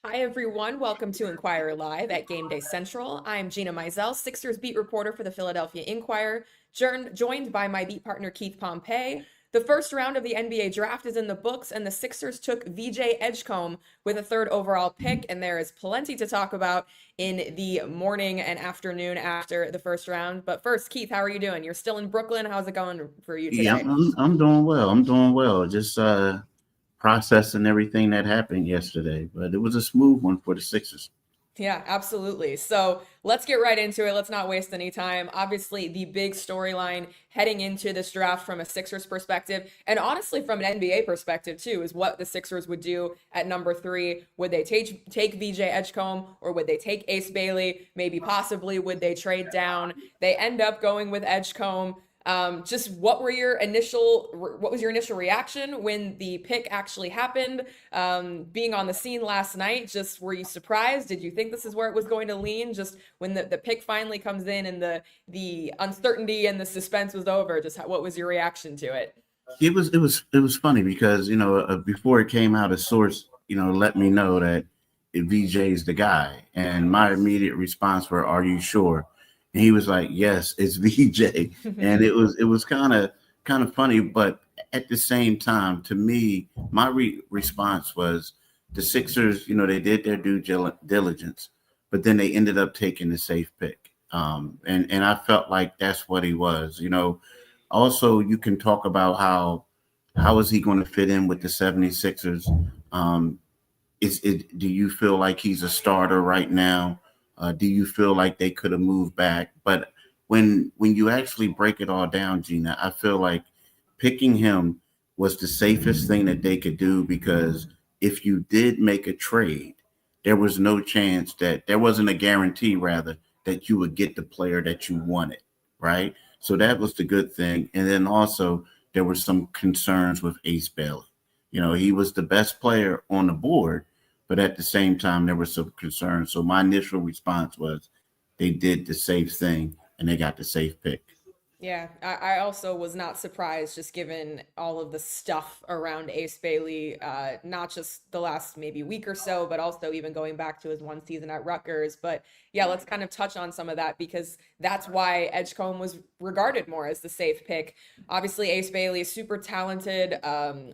Hi, everyone. Welcome to Inquirer Live at Gameday Central. I'm Gina Mizell, Sixers beat reporter for the Philadelphia Inquirer, joined by my beat partner Keith Pompey. The first round of the NBA draft is in the books, and the Sixers took VJ Edgecombe with a third overall pick, and there is plenty to talk about in the morning and afternoon after the first round. But first, Keith, how are you doing? You're still in Brooklyn. How's it going for you Yeah, today? I'm doing well. I'm doing well. Just processing everything that happened yesterday, but it was a smooth one for the Sixers. Yeah, absolutely. So let's get right into it. Let's not waste any time. Obviously, the big storyline heading into this draft from a Sixers perspective, and honestly from an NBA perspective too, is what the Sixers would do at number three. Would they take VJ Edgecombe or would they take Ace Bailey? Maybe possibly would they trade down? They end up going with Edgecombe. Just what was your initial reaction when the pick actually happened? Being on the scene last night, just were you surprised? Did you think this is where it was going to lean? Just when the pick finally comes in and the uncertainty and the suspense was over, what was your reaction to it? It was funny because before it came out, a source let me know that VJ is the guy, and my immediate response were, "Are you sure?" And he was like, "Yes, it's VJ," and it was kind of funny, but at the same time, to me, my response was the Sixers. They did their due diligence, but then they ended up taking the safe pick, and I felt like that's what he was. Also, you can talk about how is he going to fit in with the 76ers. Do you feel like he's a starter right now? Do you feel like they could have moved back? But when you actually break it all down, Gina, I feel like picking him was the safest thing that they could do, because if you did make a trade, there was no chance that there wasn't a guarantee, rather, that you would get the player that you wanted, right? So that was the good thing. And then also there were some concerns with Ace Bailey. He was the best player on the board, but at the same time there were some concerns. So my initial response was they did the safe thing and they got the safe pick. Yeah, I also was not surprised just given all of the stuff around Ace Bailey, not just the last maybe week or so, but also even going back to his one season at Rutgers. But yeah, let's kind of touch on some of that because that's why Edgecombe was regarded more as the safe pick. Obviously, Ace Bailey is super talented,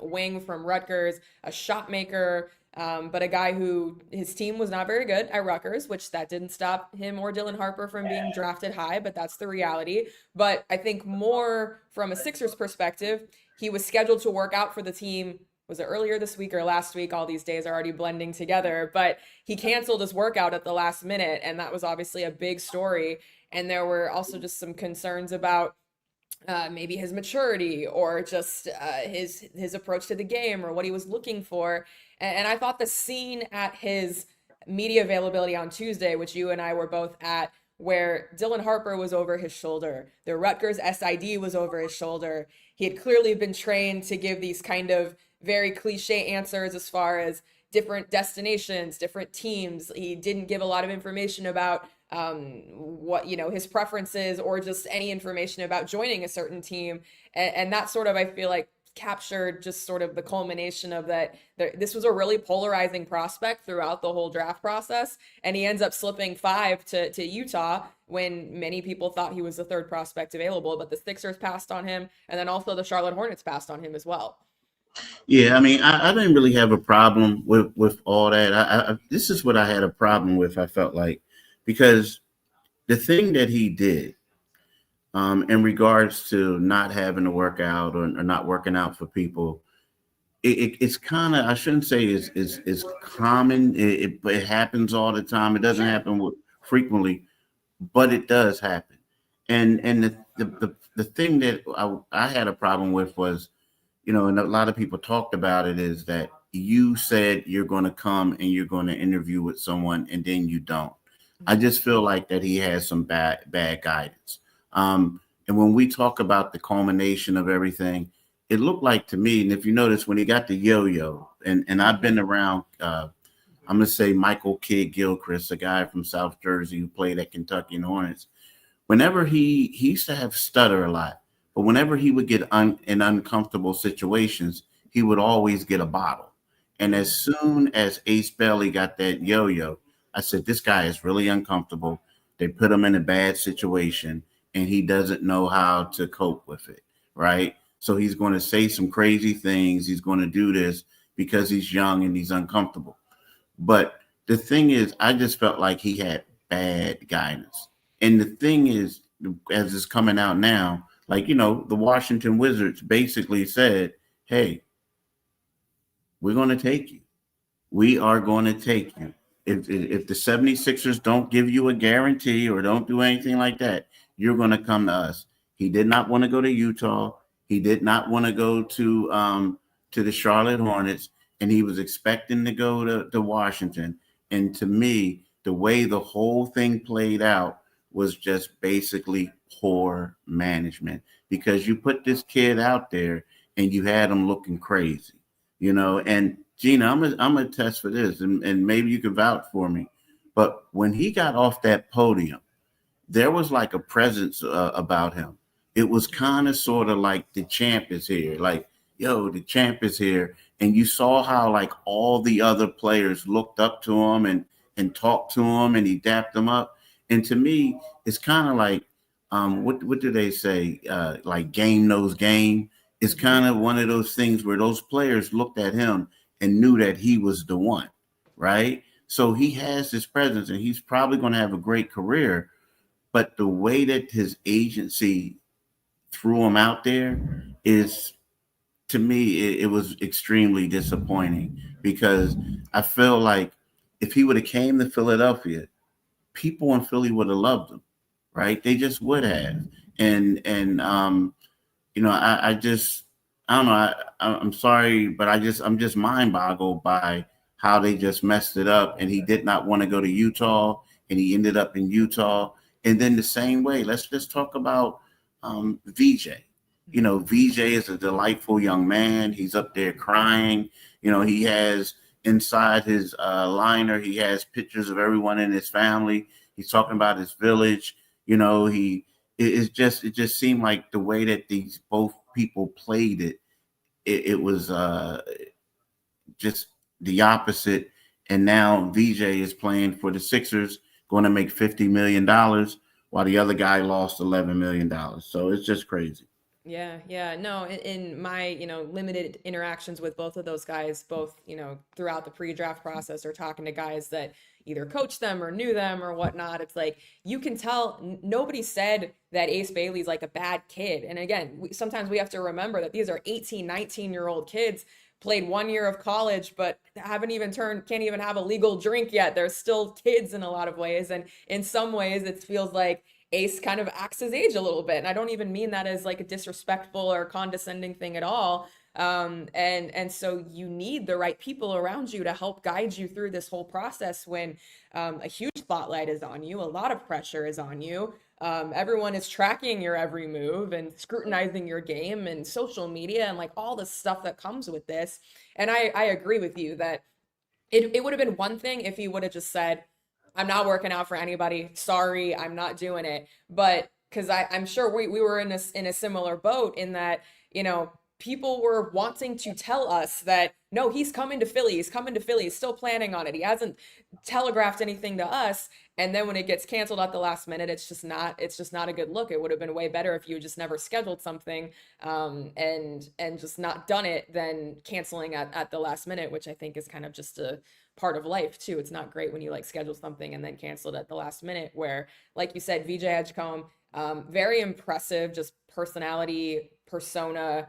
wing from Rutgers, a shot maker, but a guy who his team was not very good at Rutgers, which that didn't stop him or Dylan Harper from being drafted high, but that's the reality. But I think more from a Sixers perspective, he was scheduled to work out for the team. Was it earlier this week or last week? All these days are already blending together, but he canceled his workout at the last minute, and that was obviously a big story. And there were also just some concerns about maybe his maturity or just his approach to the game or what he was looking for. And I thought the scene at his media availability on Tuesday, which you and I were both at, where Dylan Harper was over his shoulder, the Rutgers SID was over his shoulder. He had clearly been trained to give these kind of very cliche answers as far as different destinations, different teams. He didn't give a lot of information about what his preferences or just any information about joining a certain team, and that sort of I feel like captured just sort of the culmination of that. This was a really polarizing prospect throughout the whole draft process, and he ends up slipping five to Utah when many people thought he was the third prospect available, but the Sixers passed on him, and then also the Charlotte Hornets passed on him as well. Yeah, I mean, I didn't really have a problem with all that. This is what I had a problem with. I felt like, because the thing that he did, in regards to not having to work out, or not working out for people, it's kind of, I shouldn't say is common. It happens all the time. It doesn't Sure. happen frequently, but it does happen. And the thing that I had a problem with was, and a lot of people talked about it, is that you said you're going to come and you're going to interview with someone and then you don't. I just feel like that he has some bad guidance. And when we talk about the culmination of everything, it looked like to me, and if you notice, when he got the yo-yo, and I've been around, I'm going to say Michael Kidd Gilchrist, a guy from South Jersey who played at Kentucky and Hornets. Whenever he used to have stutter a lot, but whenever he would get in uncomfortable situations, he would always get a bottle. And as soon as Ace Bailey got that yo-yo, I said, this guy is really uncomfortable. They put him in a bad situation and he doesn't know how to cope with it, right? So he's going to say some crazy things. He's going to do this because he's young and he's uncomfortable. But the thing is, I just felt like he had bad guidance. And the thing is, as it's coming out now, like, the Washington Wizards basically said, hey, we're going to take you. We are going to take you. If the 76ers don't give you a guarantee or don't do anything like that, you're going to come to us. He did not want to go to Utah. He did not want to go to the Charlotte Hornets, and he was expecting to go to Washington. And to me, the way the whole thing played out was just basically poor management, because you put this kid out there and you had him looking crazy, and Gina, I'm a test for this, and maybe you can vouch for me. But when he got off that podium, there was like a presence about him. It was kind of sort of like the champ is here, like, yo, the champ is here. And you saw how like all the other players looked up to him and talked to him, and he dapped them up. And to me, it's kind of like, what do they say? Like game knows game. It's kind of one of those things where those players looked at him and knew that he was the one, right? So he has this presence and he's probably going to have a great career. But the way that his agency threw him out there is, to me, it was extremely disappointing, because I feel like if he would have came to Philadelphia, people in Philly would have loved him, right? They just would have. And I just, I don't know. I'm sorry, but I'm just mind boggled by how they just messed it up. And he did not want to go to Utah, and he ended up in Utah. And then the same way, let's just talk about VJ. VJ is a delightful young man. He's up there crying. He has inside his liner, he has pictures of everyone in his family. He's talking about his village. It just seemed like the way that these both people played it was just the opposite. And now VJ is playing for the Sixers, going to make $50 million, while the other guy lost $11 million. So it's just crazy. Yeah. No, in my, limited interactions with both of those guys, both, throughout the pre-draft process, or talking to guys that either coached them or knew them or whatnot, it's like you can tell nobody said that Ace Bailey's like a bad kid. And again, sometimes we have to remember that these are 18, 19-year-old kids, played 1 year of college, but can't even have a legal drink yet. They're still kids in a lot of ways. And in some ways, it feels like Ace kind of acts his age a little bit. And I don't even mean that as like a disrespectful or condescending thing at all. And so you need the right people around you to help guide you through this whole process when a huge spotlight is on you, a lot of pressure is on you. Everyone is tracking your every move and scrutinizing your game and social media and like all the stuff that comes with this. And I agree with you that it would have been one thing if he would have just said, I'm not working out for anybody. Sorry, I'm not doing it. But because I'm sure we were in a similar boat in that, people were wanting to tell us that no, he's coming to Philly. He's coming to Philly. He's still planning on it. He hasn't telegraphed anything to us. And then when it gets canceled at the last minute, it's just not a good look. It would have been way better if you just never scheduled something, and just not done it than canceling at the last minute, which I think is kind of just a part of life too. It's not great when you like schedule something and then cancel it at the last minute, where, like you said, VJ Edgecombe, very impressive, just personality, persona,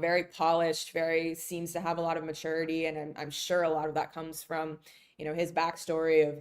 very polished, very seems to have a lot of maturity. And I'm sure a lot of that comes from, his backstory of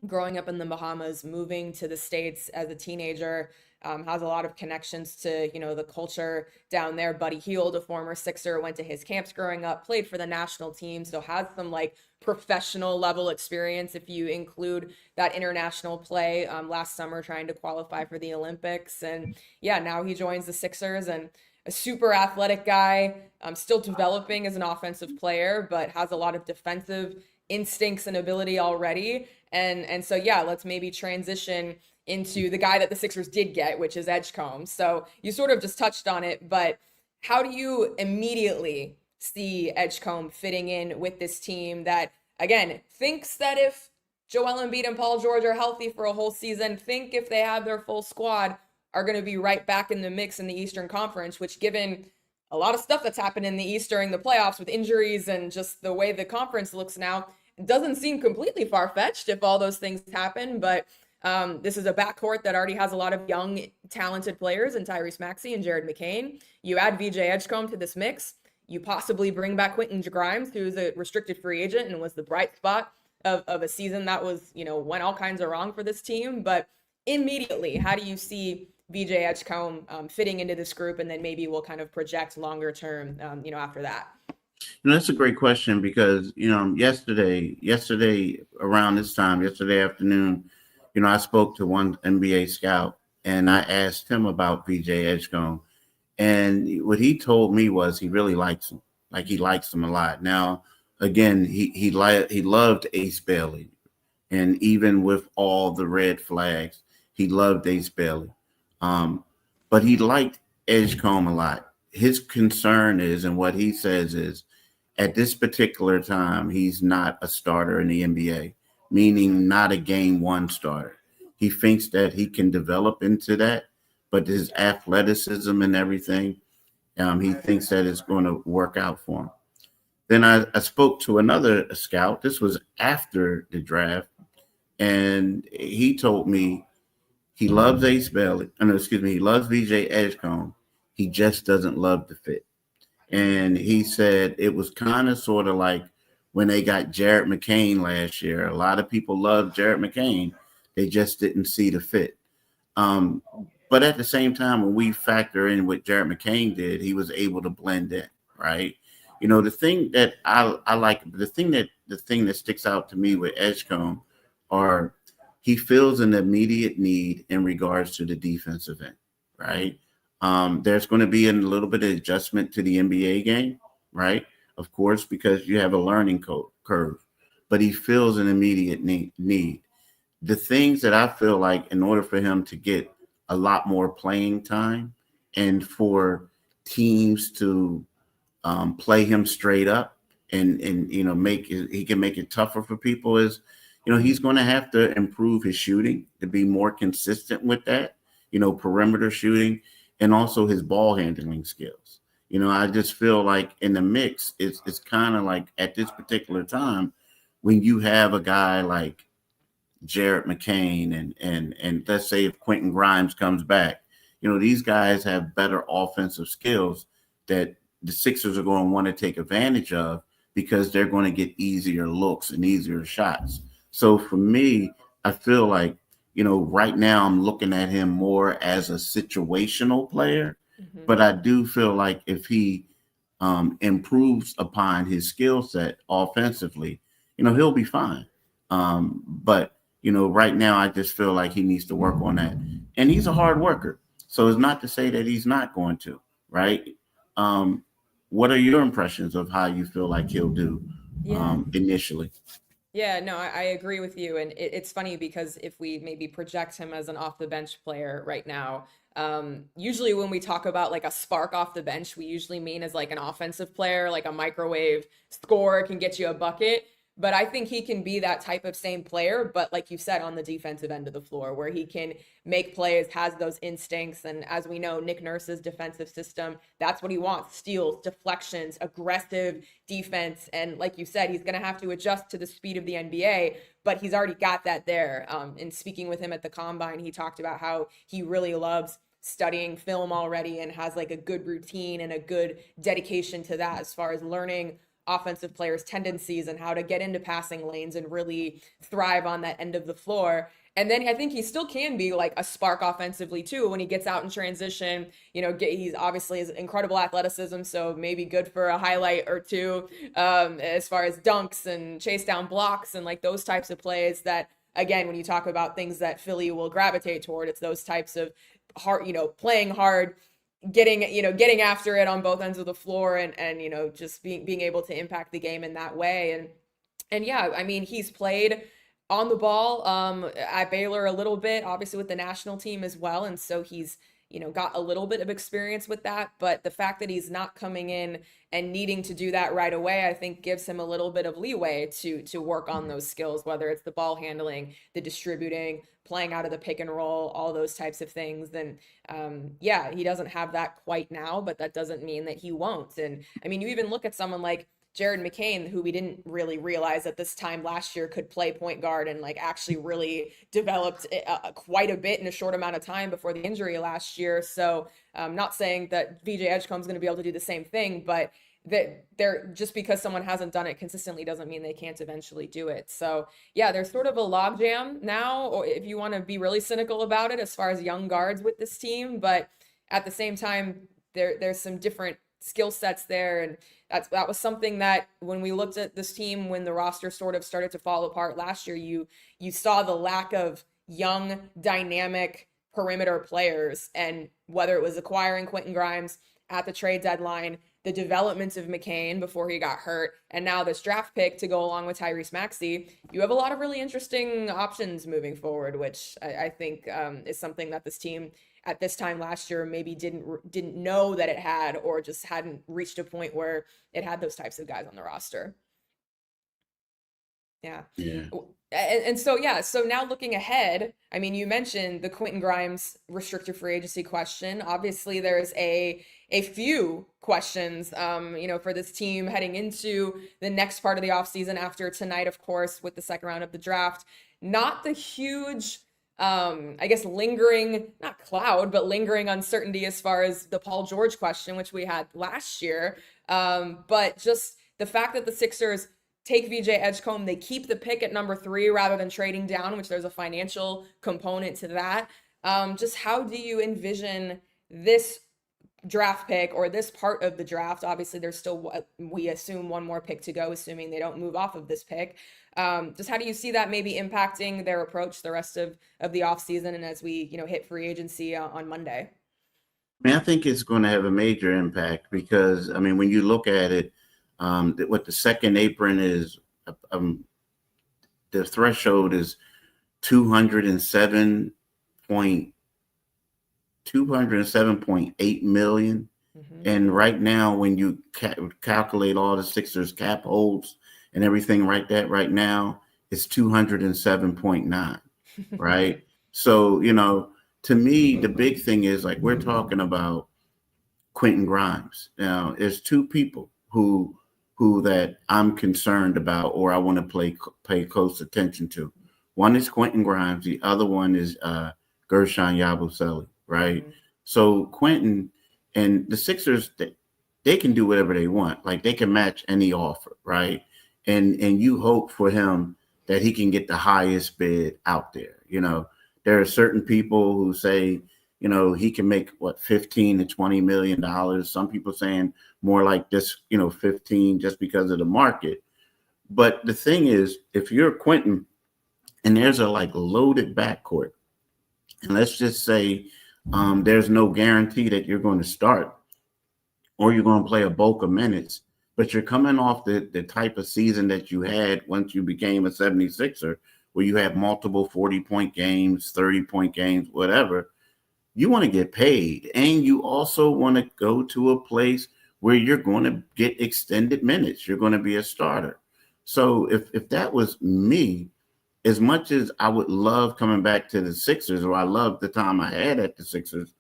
growing up in the Bahamas, moving to the States as a teenager, has a lot of connections to, the culture down there. Buddy Hield, a former Sixer, went to his camps growing up, played for the national team, so has some like professional level experience if you include that international play last summer trying to qualify for the Olympics. And yeah, now he joins the Sixers, and a super athletic guy, still developing as an offensive player, but has a lot of defensive instincts and ability already. And so yeah, let's maybe transition into the guy that the Sixers did get, which is Edgecombe. So you sort of just touched on it, but how do you immediately see Edgecombe fitting in with this team that, again, thinks that if Joel Embiid and Paul George are healthy for a whole season, think if they have their full squad, are going to be right back in the mix in the Eastern Conference, which, given a lot of stuff that's happened in the East during the playoffs with injuries and just the way the conference looks now, it doesn't seem completely far-fetched if all those things happen. But this is a backcourt that already has a lot of young, talented players in Tyrese Maxey and Jared McCain. You add VJ Edgecombe to this mix. You possibly bring back Quentin Grimes, who's a restricted free agent and was the bright spot of a season that was, went all kinds of wrong for this team. But immediately, how do you see VJ Edgecombe fitting into this group? And then maybe we'll kind of project longer term, after that. That's a great question because, yesterday around this time, yesterday afternoon, I spoke to one NBA scout and I asked him about VJ Edgecombe. And what he told me was he really likes him. Like he likes him a lot. Now, again, he loved Ace Bailey. And even with all the red flags, he loved Ace Bailey. But he liked Edgecombe a lot. His concern is, and what he says is, at this particular time, he's not a starter in the NBA, meaning not a game one starter. He thinks that he can develop into that, but his athleticism and everything, he thinks that it's going to work out for him. Then I spoke to another scout. This was after the draft, and he told me he loves Ace Bailey. He loves VJ Edgecombe. He just doesn't love the fit. And he said it was kind of sort of like when they got Jared McCain last year. A lot of people loved Jared McCain. They just didn't see the fit. But at the same time, when we factor in what Jared McCain did, he was able to blend in, right? The thing that I like, the thing that sticks out to me with Edgecombe are he feels an immediate need in regards to the defensive end, right? There's going to be a little bit of adjustment to the NBA game, right? Of course, because you have a learning curve, but he feels an immediate need. The things that I feel like in order for him to get a lot more playing time and for teams to play him straight up and he can make it tougher for people is, he's going to have to improve his shooting to be more consistent with that, perimeter shooting, and also his ball handling skills. I just feel like in the mix, it's kind of like at this particular time when you have a guy like Jared McCain and let's say if Quentin Grimes comes back, these guys have better offensive skills that the Sixers are going to want to take advantage of because they're going to get easier looks and easier shots. So for me, I feel like, right now I'm looking at him more as a situational player, but I do feel like if he improves upon his skill set offensively, he'll be fine. But right now I just feel like he needs to work on that. And he's a hard worker. So it's not to say that he's not going to, right? What are your impressions of how you feel like he'll do initially? Yeah, no, I agree with you. And it's funny because if we maybe project him as an off the bench player right now, usually when we talk about like a spark off the bench, we usually mean as like an offensive player, like a microwave scorer can get you a bucket. But I think he can be that type of same player, but like you said, on the defensive end of the floor, where he can make plays, has those instincts. And as we know, Nick Nurse's defensive system, that's what he wants: steals, deflections, aggressive defense. And like you said, he's going to have to adjust to the speed of the NBA, but he's already got that there. In speaking with him at the Combine, he talked about how he really loves studying film already and has like a good routine and a good dedication to that as far as learning offensive players' tendencies and how to get into passing lanes and really thrive on that end of the floor. And then I think he still can be like a spark offensively too when he gets out in transition. He's obviously has incredible athleticism, so maybe good for a highlight or two as far as dunks and chase down blocks and like those types of plays that, again, when you talk about things that Philly will gravitate toward, it's those types of hard, playing hard, getting after it on both ends of the floor and just being able to impact the game in that way. And yeah, I mean, he's played on the ball at Baylor a little bit, obviously with the national team as well. And so he's got a little bit of experience with that. But the fact that he's not coming in and needing to do that right away, I think gives him a little bit of leeway to work on those skills, whether it's the ball handling, the distributing, playing out of the pick and roll, all those types of things. Then yeah, he doesn't have that quite now, but that doesn't mean that he won't. And I mean, you even look at someone like Jared McCain, who we didn't really realize at this time last year could play point guard, and like actually really developed quite a bit in a short amount of time before the injury last year. So I'm not saying that VJ Edgecombe is going to be able to do the same thing, but that they're just because someone hasn't done it consistently doesn't mean they can't eventually do it. So yeah, there's sort of a logjam now, or if you want to be really cynical about it, as far as young guards with this team. But at the same time, there's some different skill sets there, and that was something that when we looked at this team, when the roster sort of started to fall apart last year, you saw the lack of young, dynamic perimeter players, and whether it was acquiring Quentin Grimes at the trade deadline, the development of McCain before he got hurt, and now this draft pick to go along with Tyrese Maxey, you have a lot of really interesting options moving forward, which I think is something that this team at this time last year maybe didn't know that it had, or just hadn't reached a point where it had those types of guys on the roster. Yeah. And so, yeah, so now looking ahead, I mean, you mentioned the Quentin Grimes restricted free agency question. Obviously, there's a few questions, for this team heading into the next part of the offseason after tonight, of course, with the second round of the draft. Not the huge, I guess, lingering, not cloud, but lingering uncertainty as far as the Paul George question, which we had last year. But just the fact that the Sixers take VJ Edgecombe, they keep the pick at number 3 rather than trading down, which there's a financial component to that. Just how do you envision this draft pick, or this part of the draft? Obviously, there's still, we assume, one more pick to go, assuming they don't move off of this pick. Just how do you see that maybe impacting their approach the rest of the offseason and as we, hit free agency on Monday? I mean, I think it's going to have a major impact because, I mean, when you look at it, what the second apron is, the threshold is 207.8 million. Mm-hmm. And right now, when you calculate all the Sixers cap holds and everything right now, it's 207.9, right? So, to me, the big thing is, like, we're talking about Quentin Grimes. Now, there's two people who that I'm concerned about, or I want to pay close attention to. One is Quentin Grimes. The other one is Gershon Yabusele, right? Mm-hmm. So Quentin and the Sixers, they can do whatever they want. Like, they can match any offer, right? And you hope for him that he can get the highest bid out there. There are certain people who say, he can make $15 to $20 million. Some people saying more like this, 15 just because of the market. But the thing is, if you're Quentin and there's a loaded backcourt, and let's just say there's no guarantee that you're going to start or you're going to play a bulk of minutes, but you're coming off the type of season that you had once you became a 76er, where you had multiple 40-point games, 30-point games, whatever. You want to get paid, and you also want to go to a place where you're going to get extended minutes. You're going to be a starter. So if that was me, as much as I would love coming back to the Sixers, or I love the time I had at the Sixers,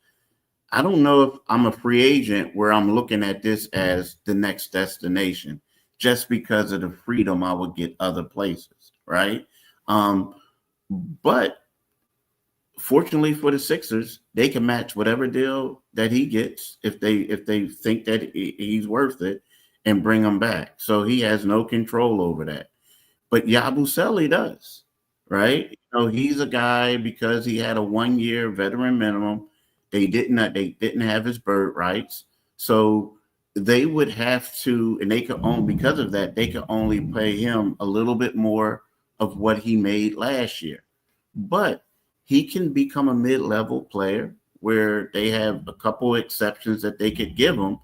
I don't know if I'm a free agent where I'm looking at this as the next destination just because of the freedom I would get other places, right? But fortunately for the Sixers, they can match whatever deal that he gets if they think that he's worth it and bring him back. So he has no control over that. But Yabusele does, right? He's a guy, because he had a 1-year veteran minimum. They didn't have his bird rights. So they would have to, and they could only, because of that, they could only pay him a little bit more of what he made last year. But he can become a mid-level player where they have a couple exceptions that they could give him.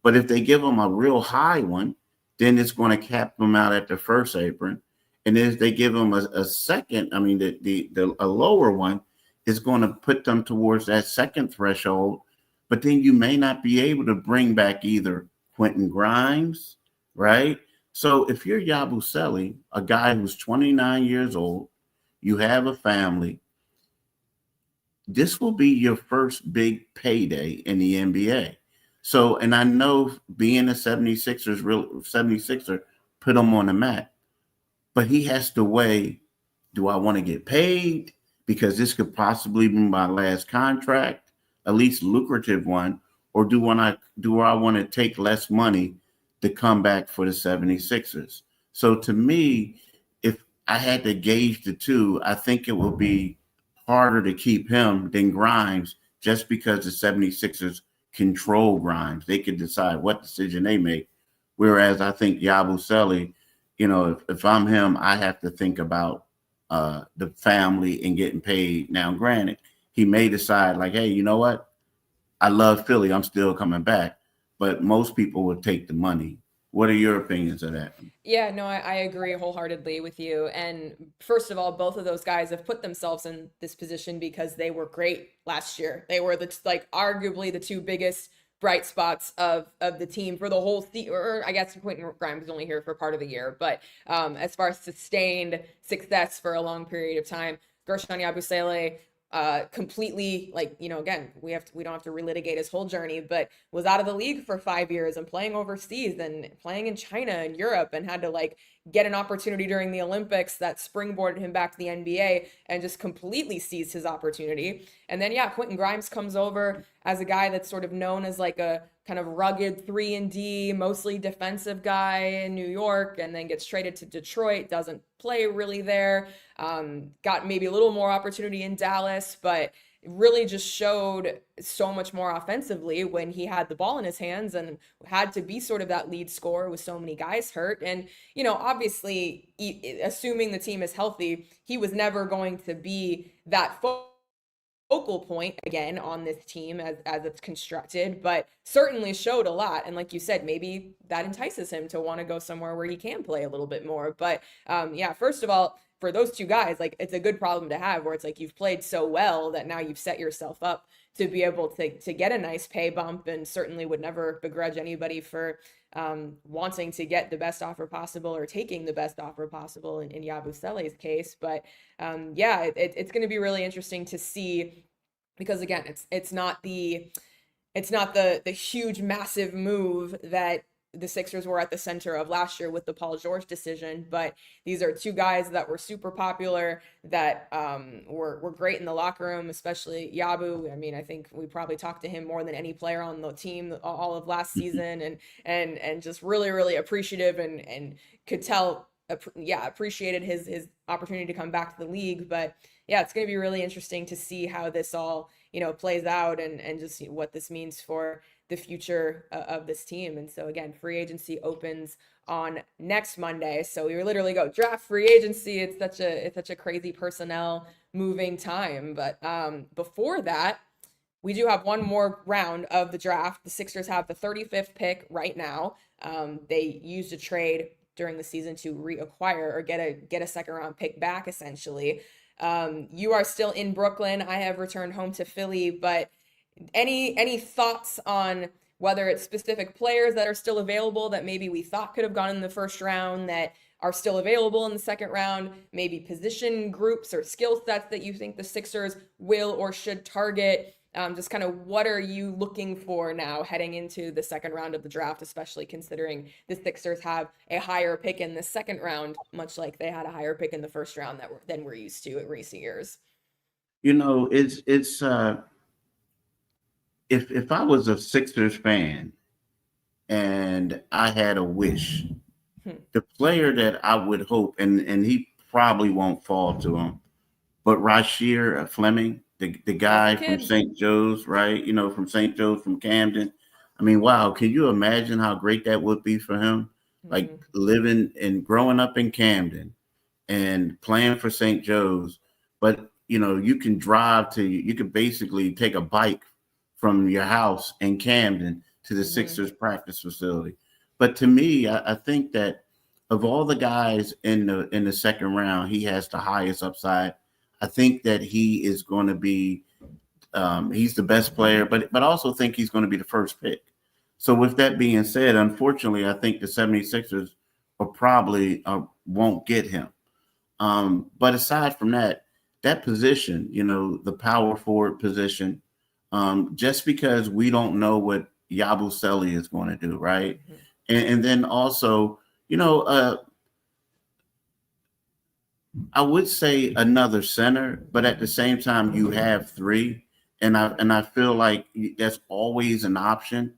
But if they give him a real high one, then it's going to cap him out at the first apron. And if they give him a second, a lower one, is going to put them towards that second threshold. But then you may not be able to bring back either Quentin Grimes, right? So if you're Yabusele, a guy who's 29 years old, you have a family, this will be your first big payday in the NBA. So, and I know being a 76er put him on the map, but he has to weigh, do I want to get paid? Because this could possibly be my last contract, at least lucrative one, or do I want to take less money to come back for the 76ers? So to me, if I had to gauge the two, I think it would be harder to keep him than Grimes just because the 76ers control Grimes. They can decide what decision they make. Whereas I think Yabusele, if I'm him, I have to think about the family and getting paid. Now, granted, he may decide like, hey, you know what? I love Philly. I'm still coming back. But most people would take the money. What are your opinions of that? Yeah, no, I agree wholeheartedly with you. And first of all, both of those guys have put themselves in this position because they were great last year. They were arguably the two biggest bright spots of the team for the whole season. Or I guess Quentin Grimes was only here for part of the year, but as far as sustained success for a long period of time, Gershon Yabusele completely, again, we don't have to relitigate his whole journey, but was out of the league for 5 years and playing overseas and playing in China and Europe, and had to get an opportunity during the Olympics that springboarded him back to the NBA and just completely seized his opportunity. And then Quentin Grimes comes over as a guy that's sort of known as a kind of rugged 3-and-D, mostly defensive guy in New York, and then gets traded to Detroit, doesn't play really there, got maybe a little more opportunity in Dallas, but really just showed so much more offensively when he had the ball in his hands and had to be sort of that lead scorer with so many guys hurt. And, obviously, assuming the team is healthy, he was never going to be that focal point again on this team as it's constructed, but certainly showed a lot. And like you said, maybe that entices him to want to go somewhere where he can play a little bit more. But first of all, for those two guys, it's a good problem to have, where it's you've played so well that now you've set yourself up to be able to get a nice pay bump, and certainly would never begrudge anybody for wanting to get the best offer possible or taking the best offer possible in Yabusele's case. But it's going to be really interesting to see, because again, it's not the huge massive move that the Sixers were at the center of last year with the Paul George decision, but these are two guys that were super popular, that were great in the locker room, especially Yabu. I mean, I think we probably talked to him more than any player on the team all of last season, and just really, really appreciative, and could tell, appreciated his opportunity to come back to the league. But it's going to be really interesting to see how this all, plays out, and just what this means for the future of this team. And so again, free agency opens on next Monday. So we literally go draft, free agency. It's such a crazy personnel moving time. But before that, we do have one more round of the draft. The Sixers have the 35th pick right now. They used a trade during the season to reacquire or get a second round pick back, essentially. You are still in Brooklyn. I have returned home to Philly, but any thoughts on whether it's specific players that are still available that maybe we thought could have gone in the first round that are still available in the second round, maybe position groups or skill sets that you think the Sixers will or should target? Just kind of what are you looking for now heading into the second round of the draft, especially considering the Sixers have a higher pick in the second round, much like they had a higher pick in the first round than we're used to in recent years? It's if I was a Sixers fan and I had a wish, the player that I would hope, and he probably won't fall to him, but Rasheer Fleming, the guy from St. Joe's, right? From St. Joe's, from Camden. I mean, wow, can you imagine how great that would be for him? Like living and growing up in Camden and playing for St. Joe's, but you can basically take a bike from your house in Camden to the Sixers practice facility. But to me, I think that of all the guys in the second round, he has the highest upside. I think that he is going to be he's the best player, but I also think he's going to be the first pick. So with that being said, unfortunately, I think the 76ers will probably won't get him. But aside from that, that position, the power forward position, just because we don't know what Yabusele is going to do, right? Mhm. And then also, I would say another center, but at the same time, you have three, and I feel like that's always an option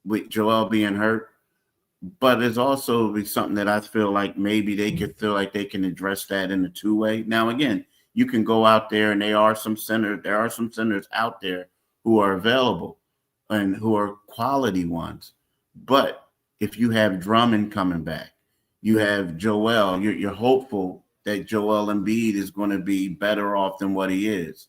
with Joel being hurt. But it's also be something that I feel like maybe they could feel like they can address that in a two-way. Now, again, you can go out there, and there are some centers out there who are available and who are quality ones. But if you have Drummond coming back, you have Joel, you're hopeful that Joel Embiid is going to be better off than what he is.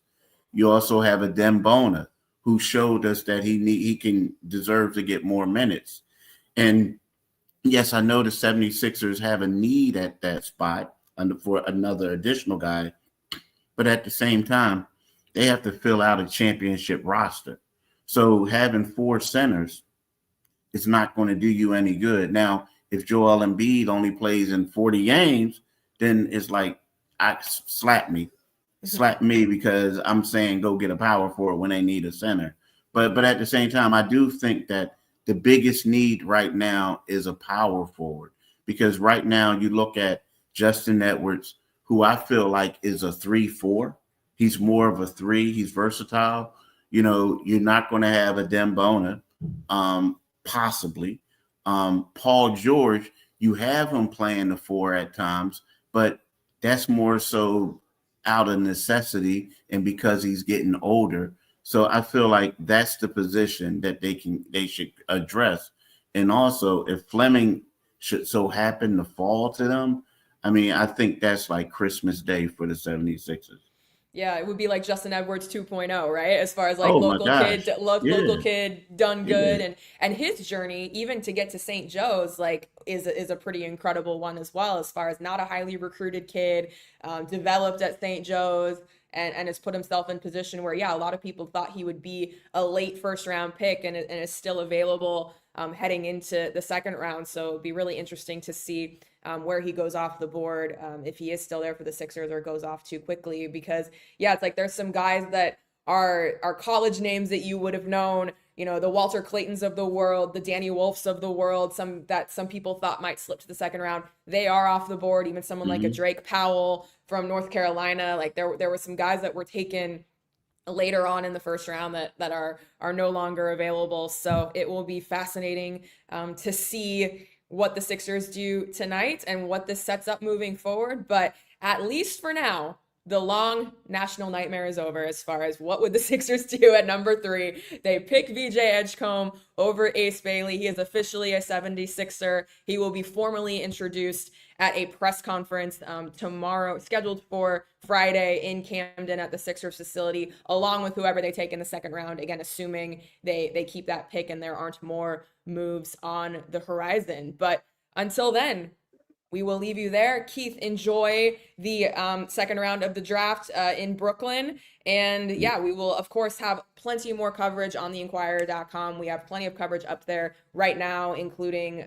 You also have a Dembona who showed us that he can deserve to get more minutes. And yes, I know the 76ers have a need at that spot for another additional guy, but at the same time, they have to fill out a championship roster. So having four centers is not going to do you any good. Now, if Joel Embiid only plays in 40 games, then it's like, slap me. Slap me because I'm saying go get a power forward when they need a center. But at the same time, I do think that the biggest need right now is a power forward, because right now you look at Justin Edwards, who I feel like is a 3-4. He's more of a three. He's versatile. You're not going to have a Dembona, possibly. Paul George, you have him playing the four at times, but that's more so out of necessity and because he's getting older. So I feel like that's the position that they should address. And also, if Fleming should so happen to fall to them, I mean, I think that's like Christmas Day for the 76ers. Yeah, it would be like Justin Edwards 2.0, right? As far as like Oh my gosh. local Yeah. kid done good, Yeah. and his journey even to get to St. Joe's like is a pretty incredible one as well. As far as not a highly recruited kid, developed at St. Joe's, and has put himself in position where, yeah, a lot of people thought he would be a late first round pick, and is still available heading into the second round. So it'd be really interesting to see where he goes off the board, if he is still there for the Sixers or goes off too quickly. Because yeah, it's like there's some guys that are college names that you would have known, the Walter Claytons of the world, the Danny Wolfs of the world, some people thought might slip to the second round. They are off the board. Even someone like a Mhm. Drake Powell from North Carolina, like there were some guys that were taken later on in the first round that are no longer available. So it will be fascinating to see what the Sixers do tonight and what this sets up moving forward. But at least for now, the long national nightmare is over as far as what would the Sixers do at number 3. They pick VJ Edgecombe over Ace Bailey. He is officially a 76er. He will be formally introduced at a press conference tomorrow, scheduled for Friday in Camden at the Sixers facility, along with whoever they take in the second round. Again, assuming they keep that pick and there aren't more moves on the horizon. But until then, we will leave you there. Keith, enjoy the second round of the draft in Brooklyn. And yeah, we will, of course, have plenty more coverage on the Inquirer.com. We have plenty of coverage up there right now, including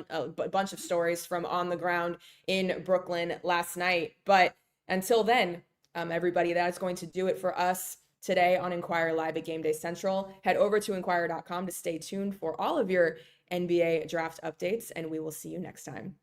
a bunch of stories from on the ground in Brooklyn last night. But until then, everybody, that is going to do it for us today on Inquirer Live at Game Day Central. Head over to Inquirer.com to stay tuned for all of your NBA draft updates, and we will see you next time.